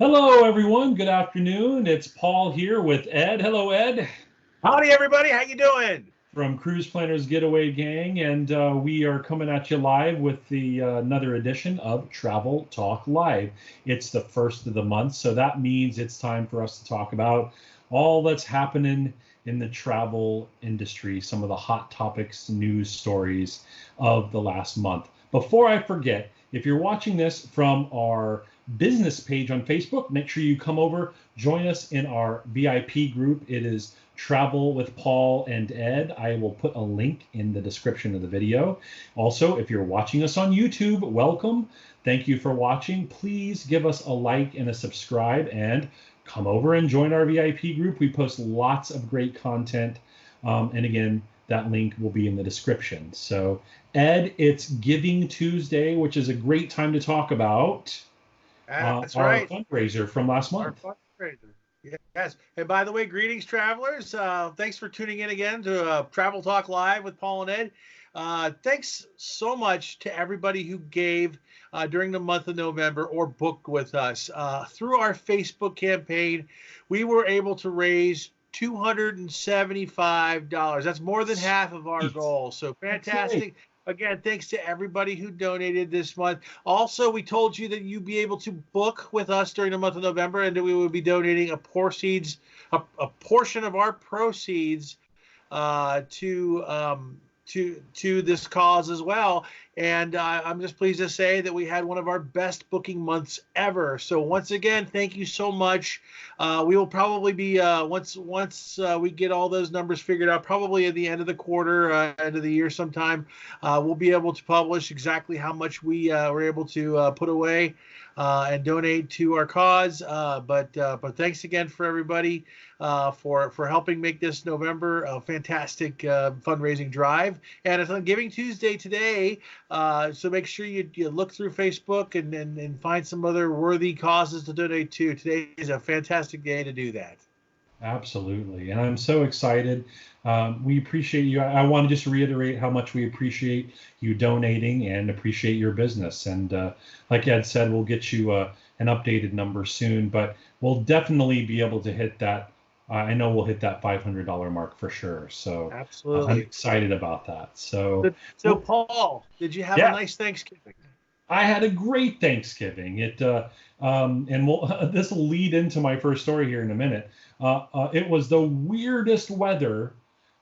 Hello, everyone. Good afternoon. It's Paul here with Ed. Hello, Ed, Howdy, everybody. How you doing? from Cruise Planners Getaway Gang, and we are coming at you live with the another edition of Travel Talk Live. It's the first of the month, so that means it's time for us to talk about all that's happening in the travel industry, some of the hot topics, news stories of the last month. Before I forget, if you're watching this from our business page on Facebook, make sure you come over, join us in our VIP group. It is Travel with Paul and Ed. I will put a link in the description of the video. Also, if you're watching us on YouTube, welcome. Thank you for watching. Please give us a like and a subscribe and come over and join our VIP group. We post lots of great content. And again, that link will be in the description. So, Ed, it's Giving Tuesday, which is a great time to talk about That's our right. fundraiser from last Our month. fundraiser. Yes. And by the way, greetings, travelers. Thanks for tuning in again to Travel Talk Live with Paul and Ed. Thanks so much to everybody who gave during the month of November or booked with us. Through our Facebook campaign, we were able to raise $275. That's more than half of our goal. So That's right. fantastic. Again, thanks to everybody who donated this month. Also, we told you that you'd be able to book with us during the month of November and that we would be donating a portion of our proceeds to this cause as well. And I'm just pleased to say that we had one of our best booking months ever. So once again, thank you so much. We will probably be once we get all those numbers figured out, probably at the end of the quarter, end of the year sometime, we'll be able to publish exactly how much we were able to put away and donate to our cause. But thanks again for everybody for helping make this November a fantastic fundraising drive. And it's on Giving Tuesday today, so make sure you look through Facebook and find some other worthy causes to donate to. Today is a fantastic day to do that. Absolutely. And I'm so excited. We appreciate you. I want to just reiterate how much we appreciate you donating and appreciate your business. And like Ed said, we'll get you an updated number soon, but we'll definitely be able to hit that. I know we'll hit that $500 mark for sure. So I'm Absolutely. excited about that. So, So, Paul, did you have a yeah, nice Thanksgiving? I had a great Thanksgiving. And this will lead into my first story here in a minute. It was the weirdest weather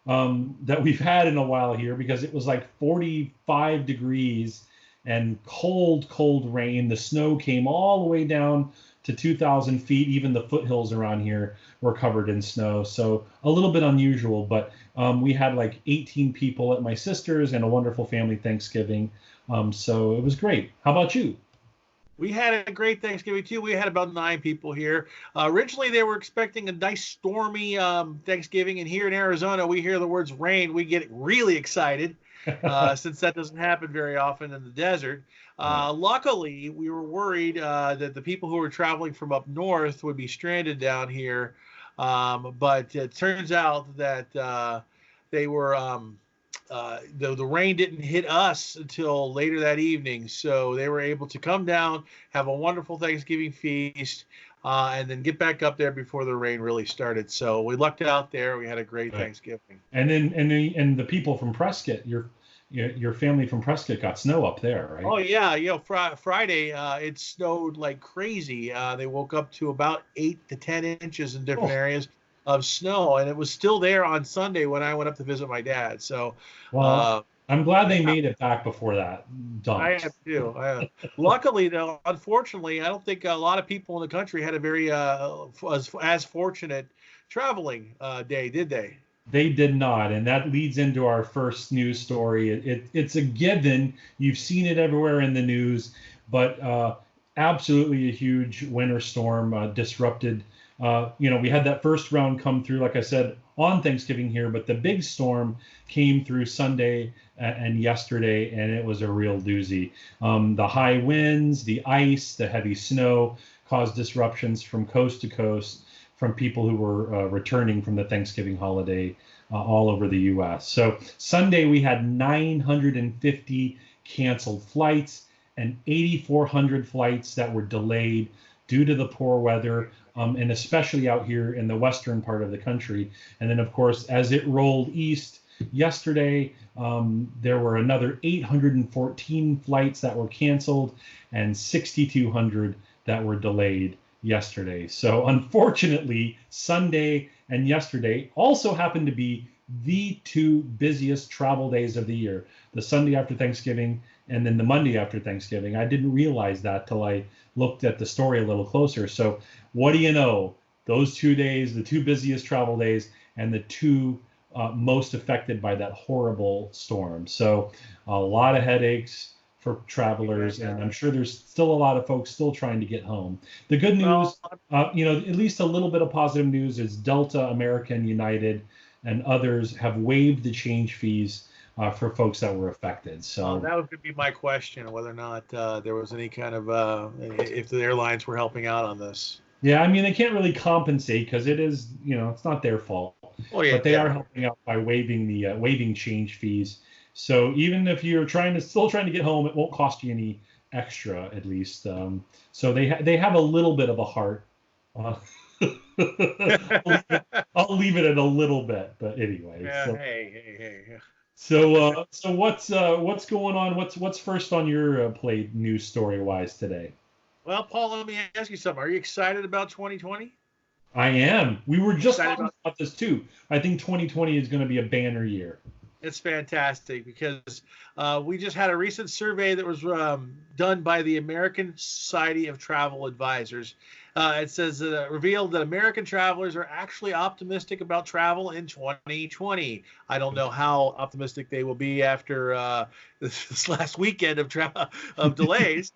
that we've had in a while here because it was like 45 degrees and cold, cold rain. The snow came all the way down to 2,000 feet. Even the foothills around here were covered in snow. So a little bit unusual, but we had like 18 people at my sister's and a wonderful family Thanksgiving. So it was great. How about you? We had a great Thanksgiving too. We had about 9 people here. Originally, they were expecting a nice stormy Thanksgiving, and here in Arizona, we hear the words rain, we get really excited since that doesn't happen very often in the desert. Right. Luckily, we were worried that the people who were traveling from up north would be stranded down here, but it turns out that they were. The rain didn't hit us until later that evening, so they were able to come down, have a wonderful Thanksgiving feast, and then get back up there before the rain really started. So we lucked out there. We had a great Right. Thanksgiving. And the people from Prescott, your family from Prescott got snow up there, right? Oh yeah, Friday it snowed like crazy. They woke up to about 8 to 10 inches in different Oh, areas of snow, and it was still there on Sunday when I went up to visit my dad. So, well, uh, I'm glad they yeah, made it back before that I dumped. have too. Luckily, though, unfortunately, I don't think a lot of people in the country had a very as fortunate traveling day, did they? They did not, and that leads into our first news story. It's a given. You've seen it everywhere in the news, but absolutely a huge winter storm disrupted. We had that first round come through, like I said, on Thanksgiving here, but the big storm came through Sunday and yesterday, and it was a real doozy. The high winds, the ice, the heavy snow caused disruptions from coast to coast from people who were returning from the Thanksgiving holiday all over the U.S. So Sunday we had 950 canceled flights and 8,400 flights that were delayed due to the poor weather, and especially out here in the western part of the country. And then, of course, as it rolled east yesterday, there were another 814 flights that were canceled and 6,200 that were delayed yesterday. So unfortunately, Sunday and yesterday also happened to be the two busiest travel days of the year, the Sunday after Thanksgiving and then the Monday after Thanksgiving. I didn't realize that till I looked at the story a little closer. So what do you know? Those 2 days, the two busiest travel days, and the two most affected by that horrible storm. So a lot of headaches for travelers, and I'm sure there's still a lot of folks still trying to get home. The good news, at least a little bit of positive news is Delta, American, United, and others have waived the change fees for folks that were affected. So that was going to be my question, whether or not there was any kind of if the airlines were helping out on this. Yeah, I mean, they can't really compensate because it is, it's not their fault. But they are helping out by waiving change fees. So even if you're still trying to get home, it won't cost you any extra, at least. So they have a little bit of a heart. I'll leave it at a little bit, but anyway. Yeah, so, hey. So what's going on? What's first on your plate news story wise today? Well, Paul, let me ask you something. Are you excited about 2020? I am. We were just talking about this too. I think 2020 is going to be a banner year. It's fantastic because we just had a recent survey that was done by the American Society of Travel Advisors. It says revealed that American travelers are actually optimistic about travel in 2020. I don't know how optimistic they will be after this last weekend of delays.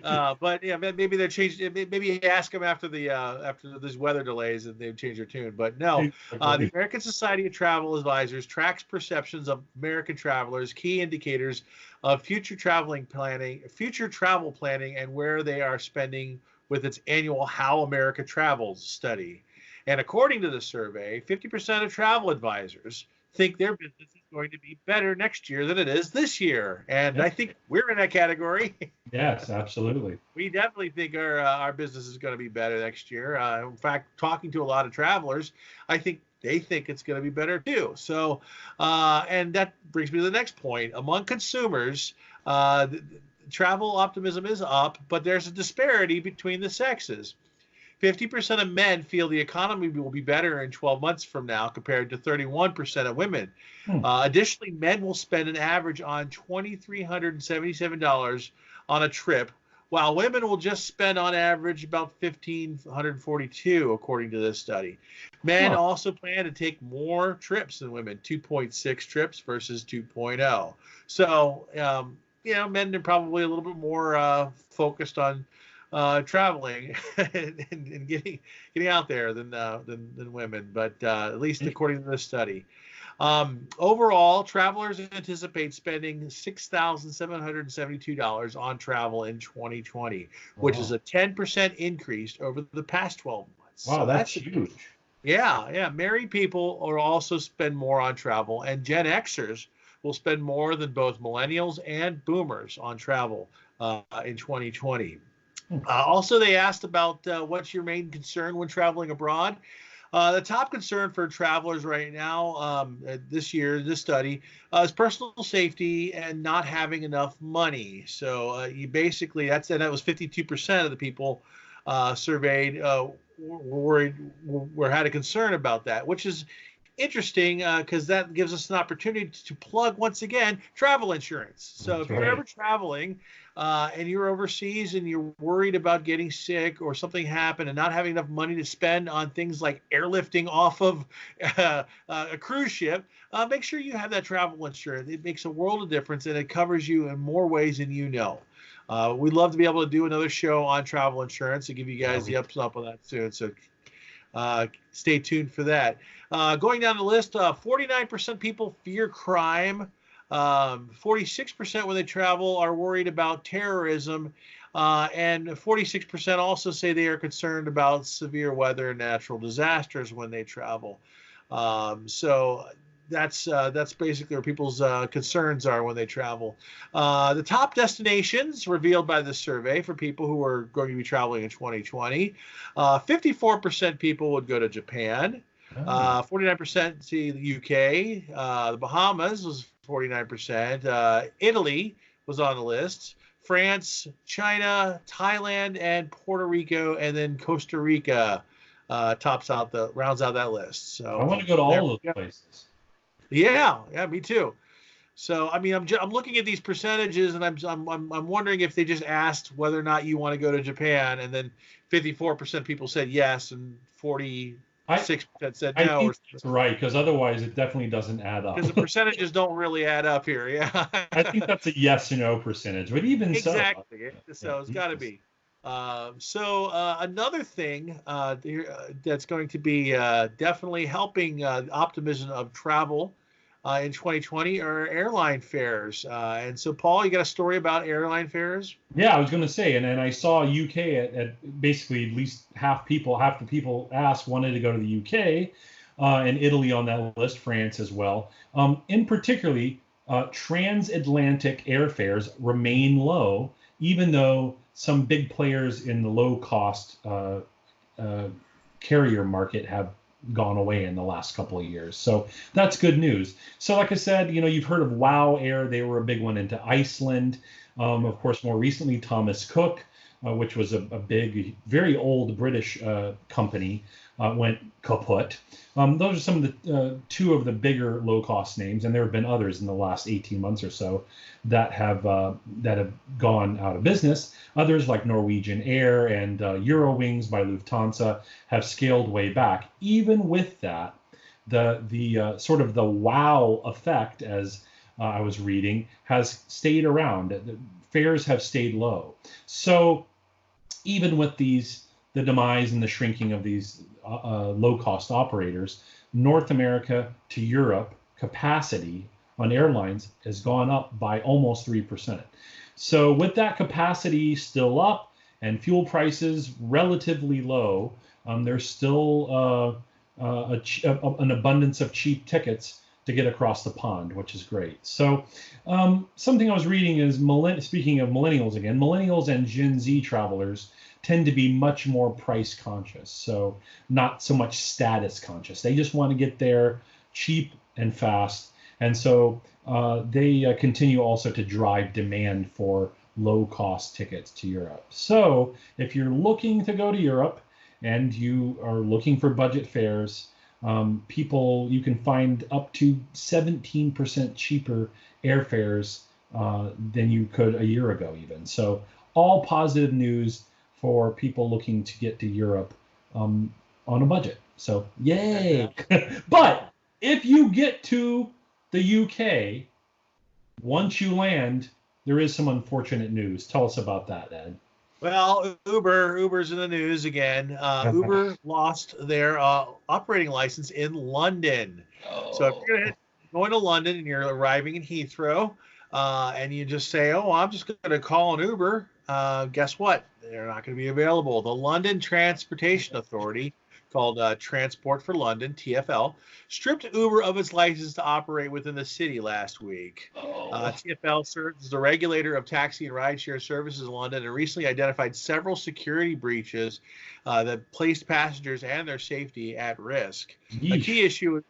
But yeah, maybe they changed. Maybe ask them after these weather delays and they've changed their tune. But no, the American Society of Travel Advisors tracks perceptions of American travelers, key indicators of future travel planning, and where they are spending with its annual How America Travels study. And according to the survey, 50% of travel advisors think their business is going to be better next year than it is this year. And I think we're in that category. Yes, absolutely. We definitely think our business is going to be better next year. In fact, talking to a lot of travelers, I think they think it's going to be better too. So, and that brings me to the next point. Among consumers, travel optimism is up, but there's a disparity between the sexes. 50% of men feel the economy will be better in 12 months from now compared to 31% of women. Additionally, men will spend an average on $2,377 on a trip, while women will just spend on average about $1,542, according to this study. Men also plan to take more trips than women, 2.6 trips versus 2.0. So, men are probably a little bit more focused on traveling and getting out there than women, but at least according to this study. Overall, travelers anticipate spending $6,772 on travel in 2020, which is a 10% increase over the past 12 months. Wow, so that's huge. Yeah. Married people will also spend more on travel, and Gen Xers will spend more than both millennials and boomers on travel in 2020. Also, they asked about what's your main concern when traveling abroad. The top concern for travelers right now this study, is personal safety and not having enough money. So you basically, that was 52% of the people surveyed had a concern about that, which is interesting because that gives us an opportunity to plug once again travel insurance. So if you're ever traveling and you're overseas and you're worried about getting sick or something happened and not having enough money to spend on things like airlifting off of a cruise ship, make sure you have that travel insurance. It makes a world of difference and it covers you in more ways than you know. We'd love to be able to do another show on travel insurance and give you guys the ups and up on that soon. So stay tuned for that. Going down the list, 49% people fear crime. 46% when they travel are worried about terrorism. And 46% also say they are concerned about severe weather and natural disasters when they travel. So that's basically where people's concerns are when they travel. The top destinations revealed by the survey for people who are going to be traveling in 2020. 54% people would go to Japan. 49% see the UK. The Bahamas was 49%. Italy was on the list. France, China, Thailand, and Puerto Rico, and then Costa Rica rounds out that list. So I want to go to all those places. Yeah, me too. So I mean, I'm looking at these percentages, and I'm wondering if they just asked whether or not you want to go to Japan, and then 54% people said yes, and 46% said no. I think that's right, because otherwise it definitely doesn't add up. Because the percentages don't really add up here. Yeah. I think that's a yes or no percentage, but even exactly. So it's got to be. Another thing that's going to be definitely helping optimism of travel in 2020 are airline fares. And so, Paul, you got a story about airline fares? Yeah, I was going to say, and I saw UK at basically at least half the people asked wanted to go to the UK, and Italy on that list, France as well. In particularly, transatlantic airfares remain low, even though some big players in the low-cost carrier market have gone away in the last couple of years. So that's good news. So like I said, you've heard of WOW Air. They were a big one into Iceland. Of course, more recently, Thomas Cook, which was a big, very old British company, went kaput. Those are some of the two of the bigger low-cost names, and there have been others in the last 18 months or so that have gone out of business. Others like Norwegian Air and Eurowings by Lufthansa have scaled way back. Even with that, the sort of the wow effect, as I was reading, has stayed around. The fares have stayed low. So even with the demise and the shrinking of these low-cost operators, North America to Europe capacity on airlines has gone up by almost 3%. So with that capacity still up and fuel prices relatively low, there's still an abundance of cheap tickets to get across the pond, which is great. So something I was reading is, speaking of millennials again, millennials and Gen Z travelers tend to be much more price conscious, so not so much status conscious. They just want to get there cheap and fast. And so they continue also to drive demand for low-cost tickets to Europe. So if you're looking to go to Europe and you are looking for budget fares, you can find up to 17% cheaper airfares than you could a year ago even. So all positive news for people looking to get to Europe on a budget. So yay! But if you get to the UK, once you land, there is some unfortunate news. Tell us about that, Ed. Well, Uber's in the news again. Uber lost their operating license in London. Oh. So if you're going to London and you're arriving in Heathrow, and you just say, "Oh, I'm just going to call an Uber," guess what? They're not going to be available. The London Transportation Authority, called Transport for London, TfL, stripped Uber of its license to operate within the city last week. TfL serves as the regulator of taxi and rideshare services in London and recently identified several security breaches that placed passengers and their safety at risk. Yeesh. A key issue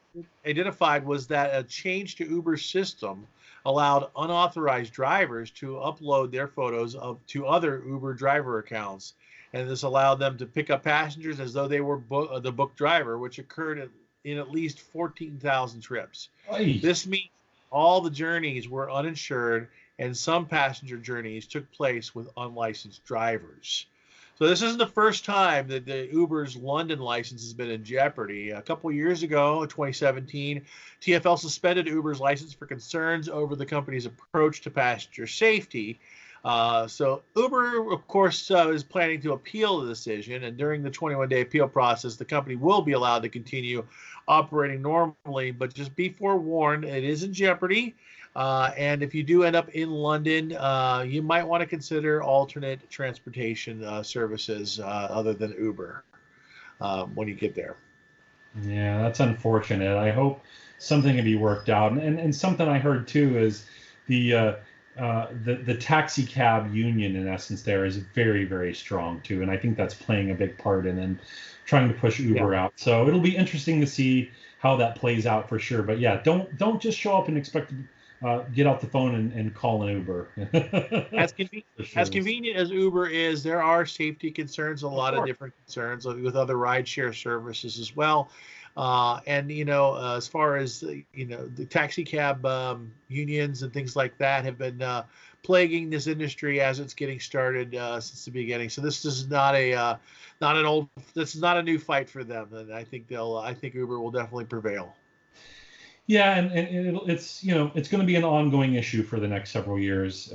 identified was that a change to Uber's system allowed unauthorized drivers to upload their photos to other Uber driver accounts. And this allowed them to pick up passengers as though they were the booked driver, which occurred in at least 14,000 trips. Aye. This means all the journeys were uninsured, and some passenger journeys took place with unlicensed drivers. So this isn't the first time that the Uber's London license has been in jeopardy. A couple of years ago, in 2017, TfL suspended Uber's license for concerns over the company's approach to passenger safety. So Uber, of course, is planning to appeal the decision, and during the 21-day appeal process, the company will be allowed to continue operating normally, but just be forewarned, it is in jeopardy. And if you do end up in London, you might want to consider alternate transportation services other than Uber when you get there. Yeah, that's unfortunate. I hope something can be worked out. And something I heard too is the the taxi cab union in essence there is very, very strong too, and I think that's playing a big part in trying to push Yeah. Uber out. So it'll be interesting to see how that plays out for sure. But yeah, don't just show up and expect to get out the phone and call an Uber. As convenient For as sure. convenient as Uber is, there are safety concerns, a Of lot of course. different concerns with other rideshare services as well. And as far as the taxi cab unions and things like that have been plaguing this industry as it's getting started since the beginning. So this is not an old, this is not a new fight for them, and I think Uber will definitely prevail. Yeah, and it's it's going to be an ongoing issue for the next several years.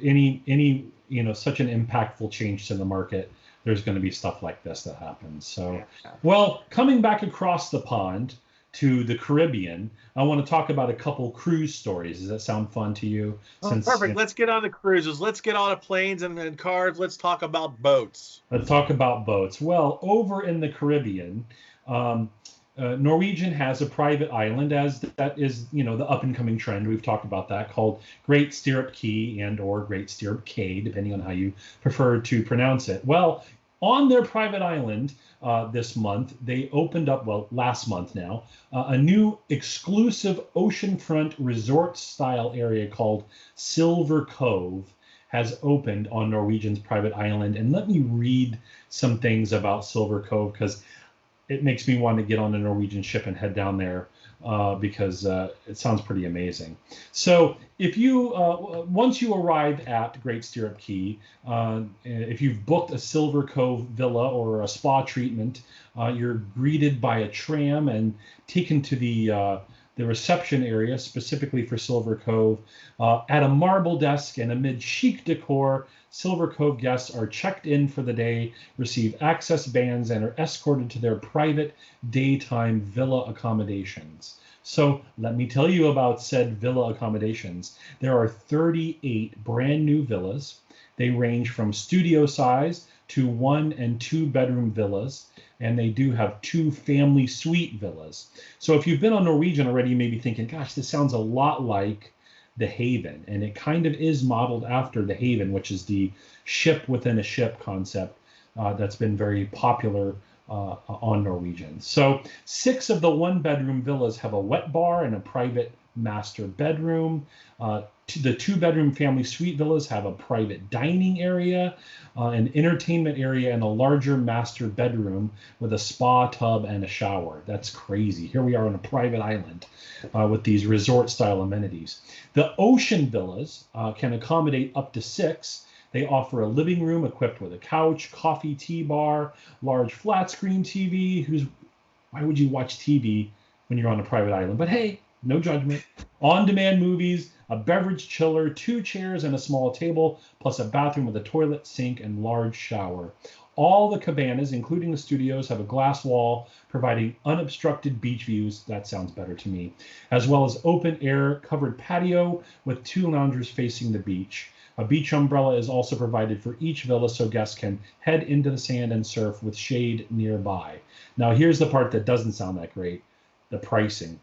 Any such an impactful change to the market, there's going to be stuff like this that happens. So, Yeah. well, coming back across the pond to the Caribbean, I want to talk about a couple cruise stories. Does that sound fun to you? Oh, Since perfect. Let's get on the cruises. Let's get on the planes and cars. Let's talk about boats. let's talk about boats. Well, over in the Caribbean, um, Norwegian has a private island, as that is, the up and coming trend. We've talked about that, called Great Stirrup Key and or Great Stirrup Cay, depending on how you prefer to pronounce it. Well, on their private island this month, they opened up, well, last month now, a new exclusive oceanfront resort style area called Silver Cove has opened on Norwegian's private island. And let me read some things about Silver Cove because it makes me want to get on a Norwegian ship and head down there because it sounds pretty amazing. So if you once you arrive at Great Stirrup Key, if you've booked a Silver Cove villa or a spa treatment, you're greeted by a tram and taken to the reception area specifically for Silver Cove. At a marble desk and amid chic decor, Silver Cove guests are checked in for the day, receive access bands, and are escorted to their private daytime villa accommodations. So let me tell you about said villa accommodations. There are 38 brand new villas. They range from studio size to 1 and 2 bedroom villas, and they do have 2 family suite villas. So if you've been on Norwegian already, you may be thinking, gosh, this sounds a lot like the Haven, and it kind of is modeled after the Haven, which is the ship within a ship concept that's been very popular on Norwegian. So 6 of the 1 bedroom villas have a wet bar and a private master bedroom. The 2 bedroom family suite villas have a private dining area, an entertainment area, and a larger master bedroom with a spa tub and a shower. That's crazy. Here we are on a private island with these resort style amenities. The ocean villas can accommodate up to 6. They offer a living room equipped with a couch, coffee, tea bar, large flat screen TV. Why would you watch TV when you're on a private island? But hey, no judgment. On-demand movies, a beverage chiller, 2 chairs and a small table, plus a bathroom with a toilet, sink, and large shower. All the cabanas, including the studios, have a glass wall providing unobstructed beach views. That sounds better to me. As well as open air covered patio with 2 loungers facing the beach. A beach umbrella is also provided for each villa so guests can head into the sand and surf with shade nearby. Now, here's the part that doesn't sound that great, the pricing.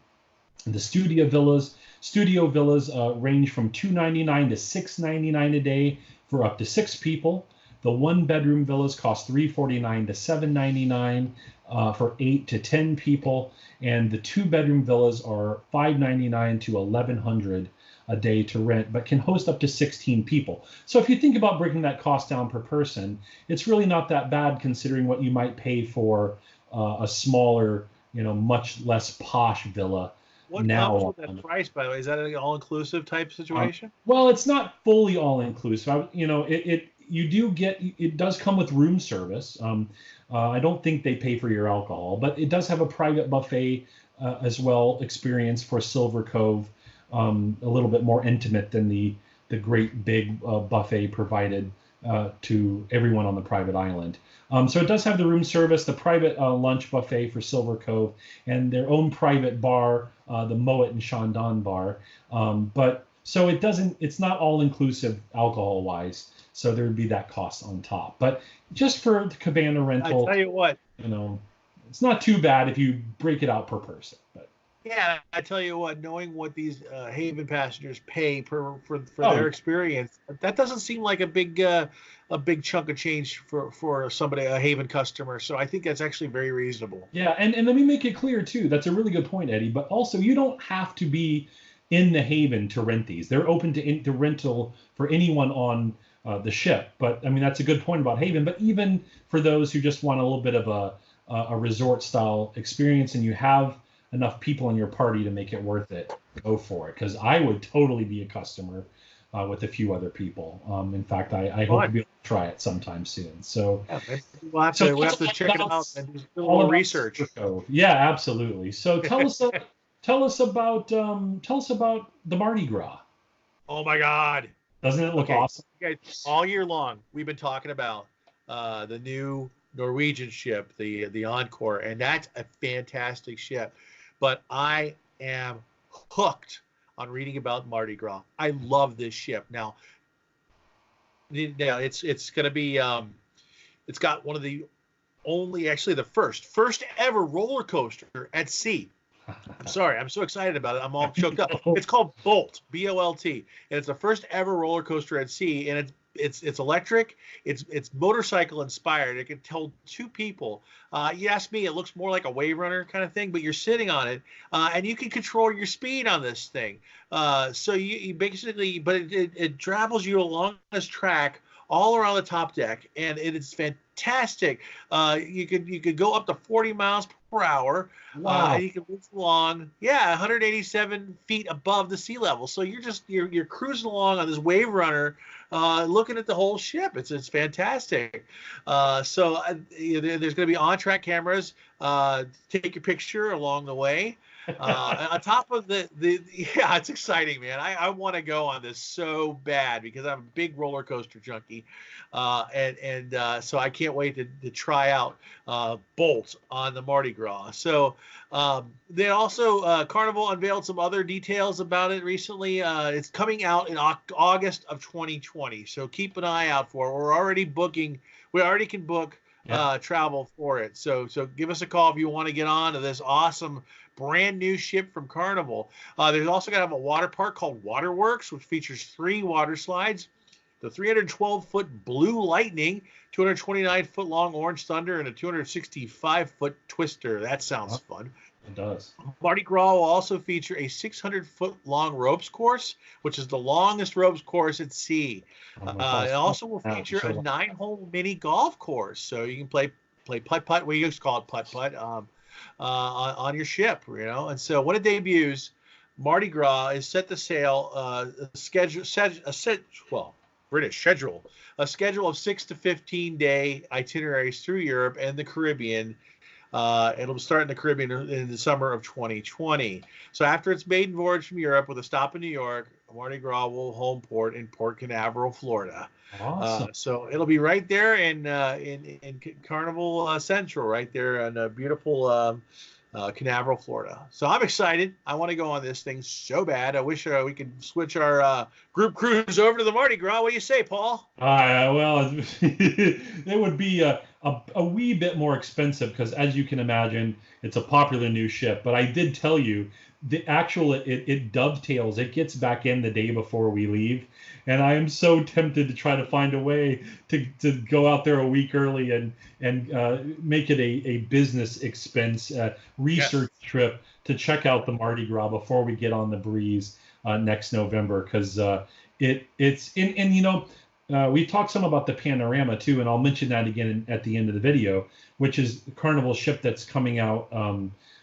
The studio villas range from $299 to $699 a day for up to 6 people. The 1 bedroom villas cost $349 to $799 for 8 to 10 people, and the 2 bedroom villas are $599 to $1,100 a day to rent, but can host up to 16 people. So if you think about breaking that cost down per person, it's really not that bad considering what you might pay for a smaller, much less posh villa How much now. would that price, by the way? Is that an all-inclusive type situation? Well, it's not fully all inclusive. You do get, it does come with room service. I don't think they pay for your alcohol, but it does have a private buffet as well experience for Silver Cove, a little bit more intimate than the great big buffet provided to everyone on the private island. So it does have the room service, the private lunch buffet for Silver Cove, and their own private bar, the Moet and Shandon bar. But so it's not all inclusive alcohol wise. So there would be that cost on top. But just for the cabana I rental, tell you what, you know, it's not too bad if you break it out per person. But yeah, I tell you what, knowing what these Haven passengers pay for oh, their experience, that doesn't seem like a big chunk of change for somebody, a Haven customer. So I think that's actually very reasonable. yeah, and let me make it clear too. That's a really good point, Eddie. But also, you don't have to be in the Haven to rent these. They're open to rental for anyone on the ship. But I mean, that's a good point about Haven. But even for those who just want a little bit of a resort style experience, and you have enough people in your party to make it worth it, go for it. Because I would totally be a customer with a few other people. In fact, I hope to be able to try it sometime soon. So yeah, we'll have to check it out and do a little research. Cove. Yeah, absolutely. So tell us about the Mardi Gras. Oh my God! Doesn't it look awesome? Guys, all year long we've been talking about the new Norwegian ship, the Encore, and that's a fantastic ship. But I am hooked on reading about Mardi Gras. I love this ship. Now it's going to be it's got one of the the first ever roller coaster at sea. I'm sorry, I'm so excited about it. I'm all choked up. It's called Bolt, Bolt, and it's the first ever roller coaster at sea, and it's electric. It's motorcycle inspired. It can hold two people. You ask me, it looks more like a wave runner kind of thing, but you're sitting on it, and you can control your speed on this thing. So you basically, but it travels you along this track all around the top deck, and it is fantastic. You could go up to 40 miles per hour. Wow. You can move along, 187 feet above the sea level. So you're cruising along on this wave runner, looking at the whole ship. It's fantastic. So there's going to be on-track cameras. Take your picture along the way. On top of it's exciting, man. I want to go on this so bad because I'm a big roller coaster junkie, and so I can't wait to try out Bolt on the Mardi Gras. So they also Carnival unveiled some other details about it recently. It's coming out in August of 2020, so keep an eye out for it. We're already booking. We already can book travel for it. So give us a call if you want to get on to this awesome brand new ship from Carnival. There's also going to have a water park called Waterworks, which features 3 water slides. The 312-foot Blue Lightning, 229-foot long Orange Thunder, and a 265-foot Twister. That sounds fun. It does. Mardi Gras will also feature a 600-foot long ropes course, which is the longest ropes course at sea. It also will feature a 9-hole mini golf course, so you can play putt-putt. We used to call it putt-putt on your ship, And so when it debuts, Mardi Gras is set to sail British schedule, a schedule of 6 to 15 day itineraries through Europe and the Caribbean. It'll start in the Caribbean in the summer of 2020. So after its maiden voyage from Europe with a stop in New York, Mardi Gras will home port in Port Canaveral, Florida. Awesome. So it'll be right there in Carnival Central, right there in beautiful Canaveral, Florida. So I'm excited. I want to go on this thing so bad. I wish we could switch our group cruise over to the Mardi Gras. What do you say, Paul? Well, it would be a wee bit more expensive because, as you can imagine, it's a popular new ship. But I did tell you it dovetails. It gets back in the day before we leave. And I am so tempted to try to find a way to go out there a week early and make it a business expense research trip to check out the Mardi Gras before we get on the breeze next November, because we talked some about the Panorama too, and I'll mention that again at the end of the video, which is Carnival ship that's coming out.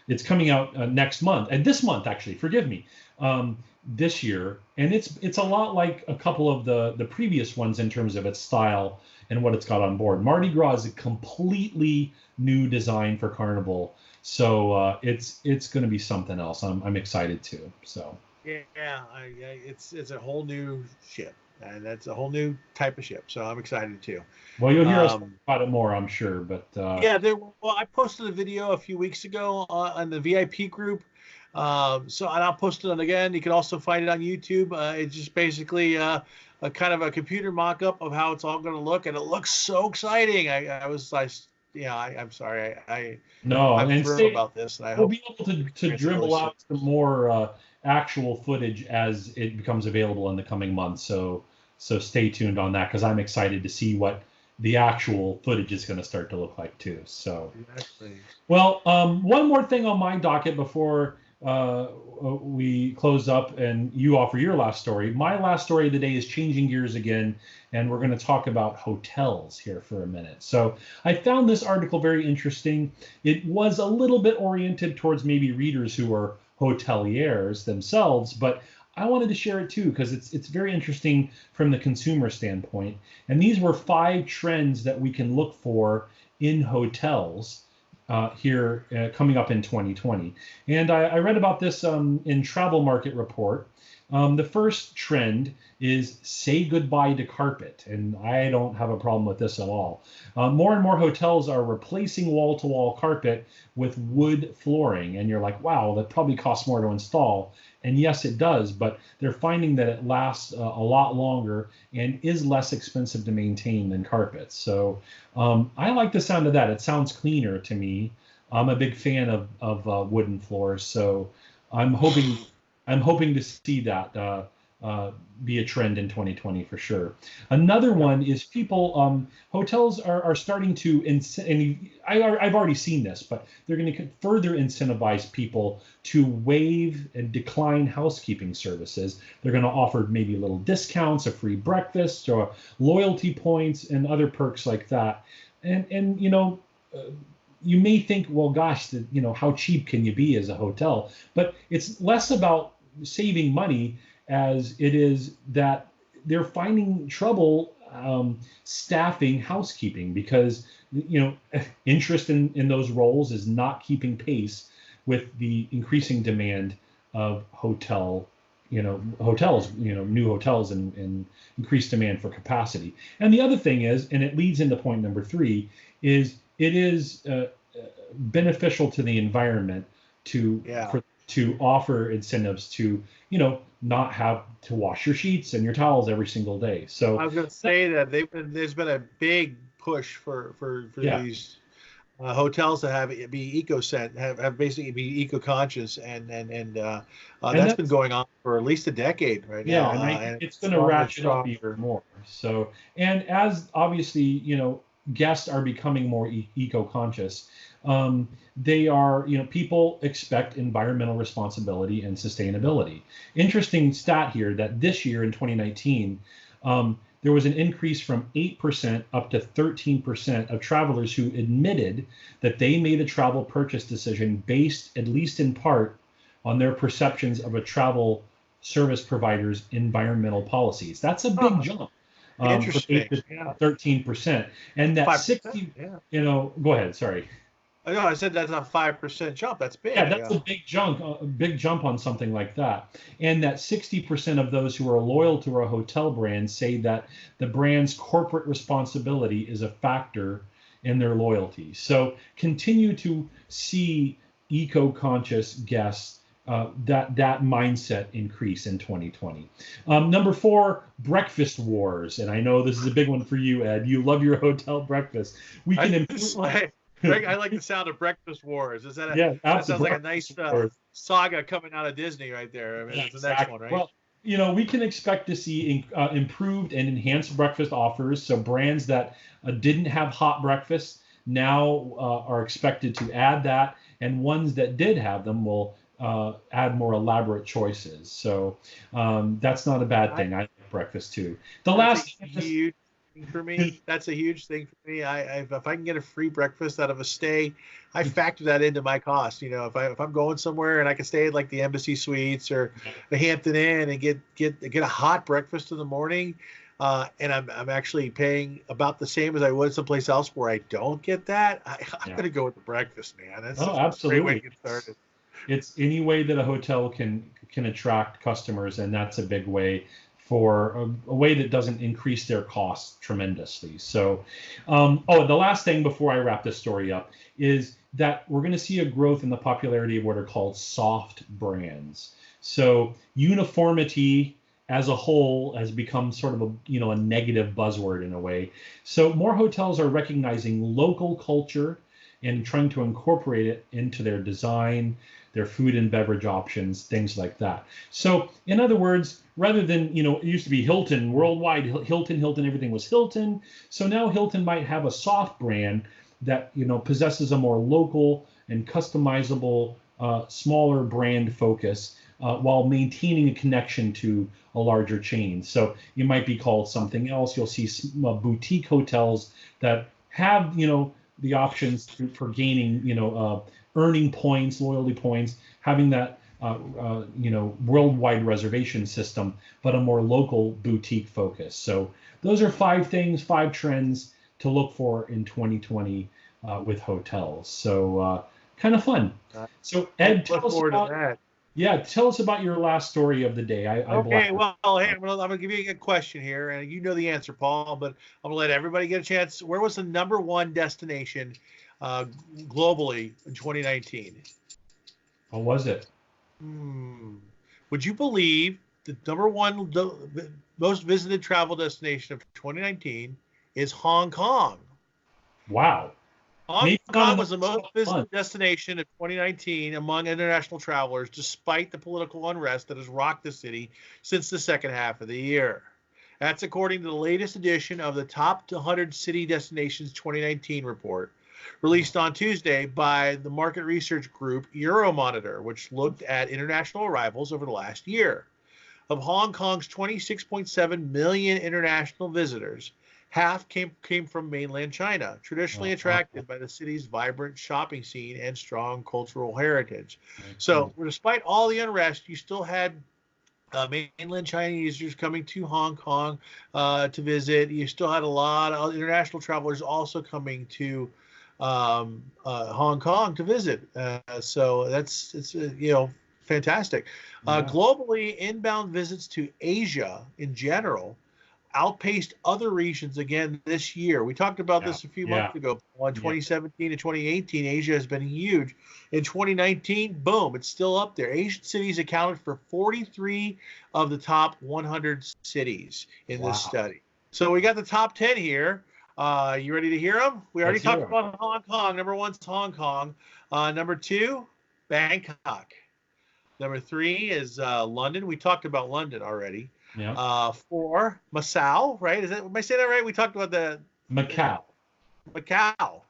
It's coming out next month, and this month actually. Forgive me. This year, and it's a lot like a couple of the previous ones in terms of its style and what it's got on board. Mardi Gras is a completely new design for Carnival, so it's going to be something else. I'm excited too. So it's a whole new ship, and that's a whole new type of ship. So I'm excited too. Well, you'll hear us talk about it more, I'm sure. But I posted a video a few weeks ago on the VIP group. And I'll post it again. You can also find it on YouTube. It's just basically a kind of a computer mock-up of how it's all going to look, and it looks so exciting. I was yeah, I'm sorry. No, I'm and thrilled say about this, and I we'll hope be able to we experience it really dribble soon. out some more actual footage as it becomes available in the coming months. So stay tuned on that because I'm excited to see what the actual footage is going to start to look like too. So. Exactly. Well, one more thing on my docket before we close up and you offer your last story. My last story of the day is changing gears again, and we're going to talk about hotels here for a minute. So I found this article very interesting. It was a little bit oriented towards maybe readers who are hoteliers themselves, but I wanted to share it too because it's very interesting from the consumer standpoint. And these were 5 trends that we can look for in hotels here coming up in 2020. And I read about this in Travel Market Report. The first trend is say goodbye to carpet, and I don't have a problem with this at all. More and more hotels are replacing wall-to-wall carpet with wood flooring, and you're like, wow, that probably costs more to install. And yes, it does, but they're finding that it lasts a lot longer and is less expensive to maintain than carpets. So I like the sound of that. It sounds cleaner to me. I'm a big fan of wooden floors, so I'm hoping to see that be a trend in 2020 for sure. Another one is people hotels are starting to and I've already seen this, but they're going to further incentivize people to waive and decline housekeeping services. They're going to offer maybe little discounts, a free breakfast, or loyalty points, and other perks like that. And you may think, well, gosh, how cheap can you be as a hotel? But it's less about saving money as it is that they're finding trouble staffing housekeeping because interest in those roles is not keeping pace with the increasing demand of hotels, new hotels and increased demand for capacity. And the other thing is, and it leads into point number 3, is it is beneficial to the environment to offer incentives to not have to wash your sheets and your towels every single day. So I was going to say that there's been a big push for yeah, these hotels to have it be have basically be eco conscious, and that's been that's going on for at least a decade right yeah, now, and I think and it's it's going to stronger and ratchet up stronger. even more. So, and as obviously, guests are becoming more eco-conscious, they are, people expect environmental responsibility and sustainability. Interesting stat here that this year in 2019, there was an increase from 8% up to 13% of travelers who admitted that they made a travel purchase decision based, at least in part, on their perceptions of a travel service provider's environmental policies. That's a big Oh, jump from 8 interesting. to Yeah, 13%. And that 5%. 60, Yeah. go ahead, sorry. I know. I said that's a 5% jump. That's Yeah, big. that's Yeah. a big jump on something like that. And that 60% of those who are loyal to a hotel brand say that the brand's corporate responsibility is a factor in their loyalty. So continue to see eco-conscious guests that mindset increase in 2020. Number 4, breakfast wars, and I know this is a big one for you, Ed. You love your hotel breakfast. We I can just improve. like I like the sound of Breakfast Wars. Yeah, That sounds absolutely. like a Breakfast nice wars. saga coming out of Disney right there. I mean, Yeah, that's the next exactly. one, right? Well, we can expect to see improved and enhanced breakfast offers. So brands that didn't have hot breakfast now are expected to add that, and ones that did have them will add more elaborate choices. So that's not a bad I thing. I like breakfast too. The That's a last thing is, huge thing for me. That's a huge thing for me. If I can get a free breakfast out of a stay, I factor that into my cost. If I'm going somewhere and I can stay at like the Embassy Suites or the Hampton Inn and get a hot breakfast in the morning, and I'm actually paying about the same as I would someplace else where I don't get that, I'm yeah. gonna go with the breakfast, man. Oh, That's a great way to absolutely. get started. It's any way that a hotel can attract customers, and that's a big way for a way that doesn't increase their costs tremendously. So, the last thing before I wrap this story up is that we're going to see a growth in the popularity of what are called soft brands. So uniformity as a whole has become sort of a negative buzzword in a way. So more hotels are recognizing local culture and trying to incorporate it into their design, their food and beverage options, things like that. So in other words, rather than, it used to be Hilton, worldwide, Hilton, everything was Hilton. So now Hilton might have a soft brand that, possesses a more local and customizable, smaller brand focus, while maintaining a connection to a larger chain. So it might be called something else. You'll see boutique hotels that have, the options for gaining, earning points, loyalty points, having that, worldwide reservation system, but a more local boutique focus. So those are 5 trends to look for in 2020 with hotels. So kind of fun. So Ed, tell us about that. Yeah, tell us about your last story of the day. Okay, well, hey, I'm gonna give you a question here, and you know the answer, Paul, but I'm gonna let everybody get a chance. Where was the #1 destination globally in 2019? What was it? Would you believe the #1 most visited travel destination of 2019 is Hong Kong? Wow. Hong Kong was the most visited destination of 2019 among international travelers, despite the political unrest that has rocked the city since the second half of the year. That's according to the latest edition of the Top 100 City Destinations 2019 report, released on Tuesday by the market research group Euromonitor, which looked at international arrivals over the last year. Of Hong Kong's 26.7 million international visitors, half came from mainland China, traditionally attracted by the city's vibrant shopping scene and strong cultural heritage. So despite all the unrest, you still had mainland Chinese users coming to Hong Kong to visit. You still had a lot of international travelers also coming to Hong Kong to visit. So it's fantastic. Globally, inbound visits to Asia in general outpaced other regions again this year. We talked about this a few months ago. In 2017 and 2018, Asia has been huge. In 2019, boom, it's still up there. Asian cities accounted for 43 of the top 100 cities in this study. So we got the top 10 here. You ready to hear them? We already talked about Hong Kong. #1's Hong Kong. #2, Bangkok. #3 is London. We talked about London already. 4, Macau, right? Am I saying that right? We talked about the Macau.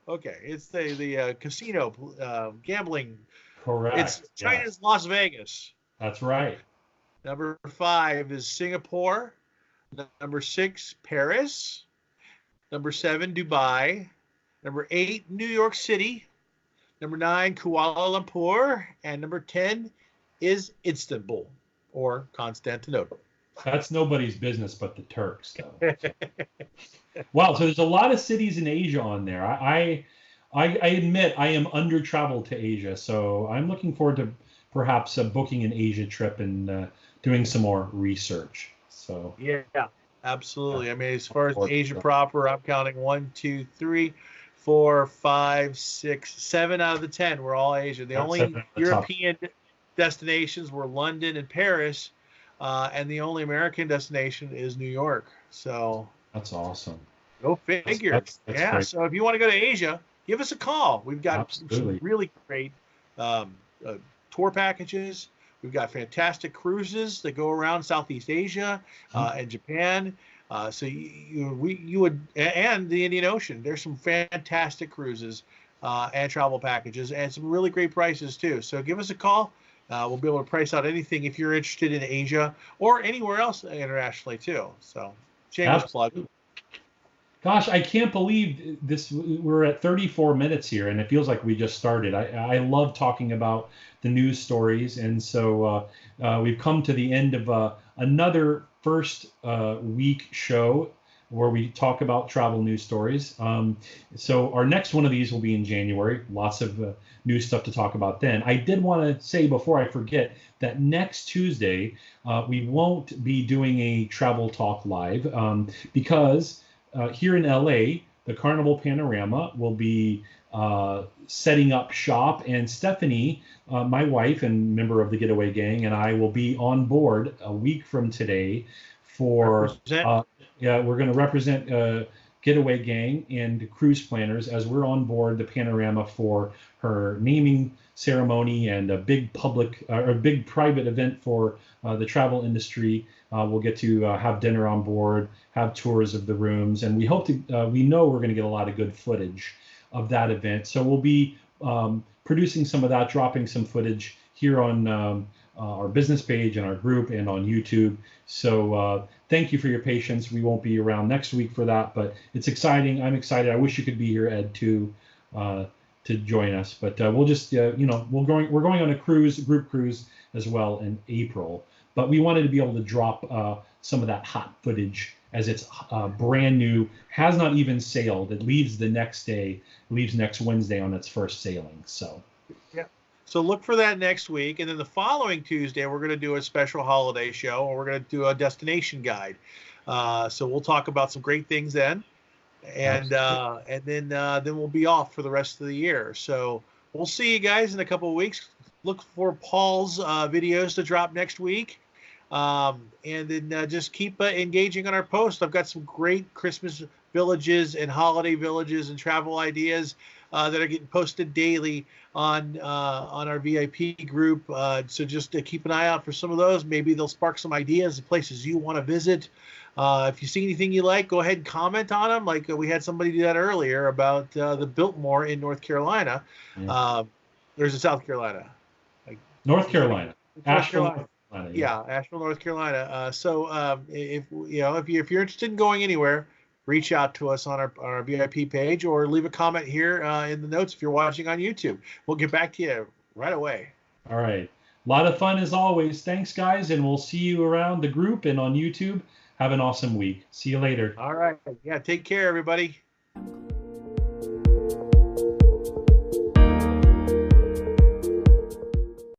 Okay, it's the casino gambling. Correct. It's China's Las Vegas. That's right. #5 is Singapore. #6, Paris. #7, Dubai. #8, New York City. #9, Kuala Lumpur. And #10 is Istanbul or Constantinople. That's nobody's business but the Turks, though. Wow, so there's a lot of cities in Asia on there. I admit I am under-traveled to Asia, so I'm looking forward to perhaps booking an Asia trip and doing some more research. So yeah, absolutely. I mean, as far as Asia proper, I'm counting 1, 2, 3, 4, 5, 6, 7 out of the 10 were all Asia. The only European destinations were London and Paris. And the only American destination is New York. So that's awesome. Go figure. That's great. So if you want to go to Asia, give us a call. We've got some really great tour packages. We've got fantastic cruises that go around Southeast Asia and Japan. So you would, and the Indian Ocean. There's some fantastic cruises and travel packages, and some really great prices too. So give us a call. We'll be able to price out anything if you're interested in Asia or anywhere else internationally too. So, shameless plug. Gosh, I can't believe this. We're at 34 minutes here, and it feels like we just started. I love talking about the news stories, and so we've come to the end of another first week show where we talk about travel news stories. So our next one of these will be in January. Lots of new stuff to talk about then. I did want to say before I forget that next Tuesday, we won't be doing a Travel Talk Live because here in LA, the Carnival Panorama will be setting up shop. And Stephanie, my wife and member of the Getaway Gang, and I will be on board a week from today for, yeah, we're going to represent Getaway Gang and cruise planners as we're on board the Panorama for her naming ceremony and a big public or a big private event for the travel industry. We'll get to have dinner on board, have tours of the rooms, and we hope to, we know we're going to get a lot of good footage of that event. So we'll be producing some of that, dropping some footage here on our business page and our group and on YouTube. So thank you for your patience. We won't be around next week for that, but it's exciting. I'm excited. I wish you could be here, Ed, too, to join us. But we'll just, we're going on a group cruise as well in April. But we wanted to be able to drop some of that hot footage as it's brand new, has not even sailed. It leaves the next day, leaves next Wednesday on its first sailing. So, yeah. So look for that next week. And then the following Tuesday, we're going to do a special holiday show, and we're going to do a destination guide. So we'll talk about some great things then. And then we'll be off for the rest of the year. So we'll see you guys in a couple of weeks. Look for Paul's videos to drop next week. And then just keep engaging on our posts. I've got some great Christmas villages and holiday villages and travel ideas that are getting posted daily on our VIP group. So just keep an eye out for some of those. Maybe they'll spark some ideas of places you want to visit. If you see anything you like, go ahead and comment on them. Like we had somebody do that earlier about the Biltmore in North Carolina. There's in South Carolina. North Carolina. Asheville. Yeah, Asheville, North Carolina. So if you're interested in going anywhere, reach out to us on our VIP page or leave a comment here in the notes if you're watching on YouTube. We'll get back to you right away. All right. A lot of fun as always. Thanks, guys, and we'll see you around the group and on YouTube. Have an awesome week. See you later. All right. Yeah, take care, everybody.